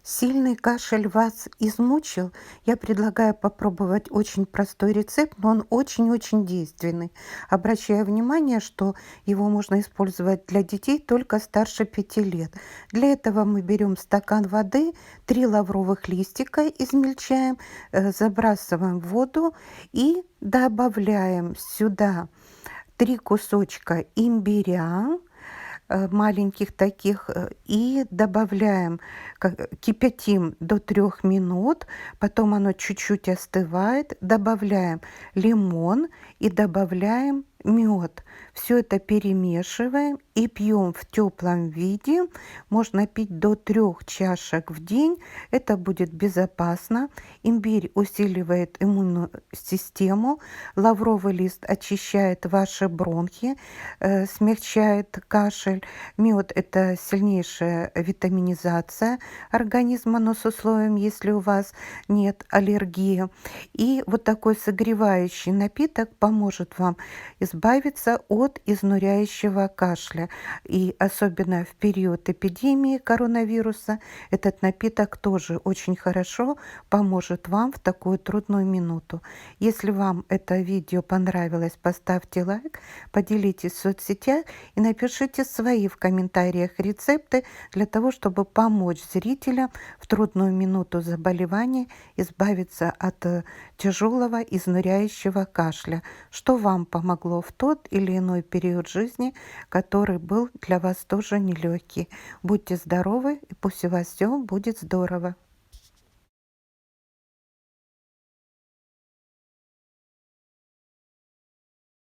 Сильный кашель вас измучил? Я предлагаю попробовать очень простой рецепт, но он очень-очень действенный. Обращаю внимание, что его можно использовать для детей только старше 5 лет. Для этого мы берем стакан воды, 3 лавровых листика измельчаем, забрасываем в воду и добавляем сюда 3 кусочка имбиря, маленьких таких, и добавляем, кипятим до 3 минут, потом оно чуть-чуть остывает, добавляем лимон и добавляем мед. Все это перемешиваем и пьем в теплом виде. Можно пить до 3 чашек в день. Это будет безопасно. Имбирь усиливает иммунную систему. Лавровый лист очищает ваши бронхи, смягчает кашель. Мед – это сильнейшая витаминизация организма, но с условием, если у вас нет аллергии. И вот такой согревающий напиток поможет вам избавиться от изнуряющего кашля. И особенно в период эпидемии коронавируса этот напиток тоже очень хорошо поможет вам в такую трудную минуту. Если вам это видео понравилось, поставьте лайк, поделитесь в соцсетях и напишите свои в комментариях рецепты для того, чтобы помочь зрителям в трудную минуту заболевания избавиться от тяжелого изнуряющего кашля. Что вам помогло в тот или иной период жизни, который был для вас тоже нелегкий. Будьте здоровы, и пусть у вас все будет здорово.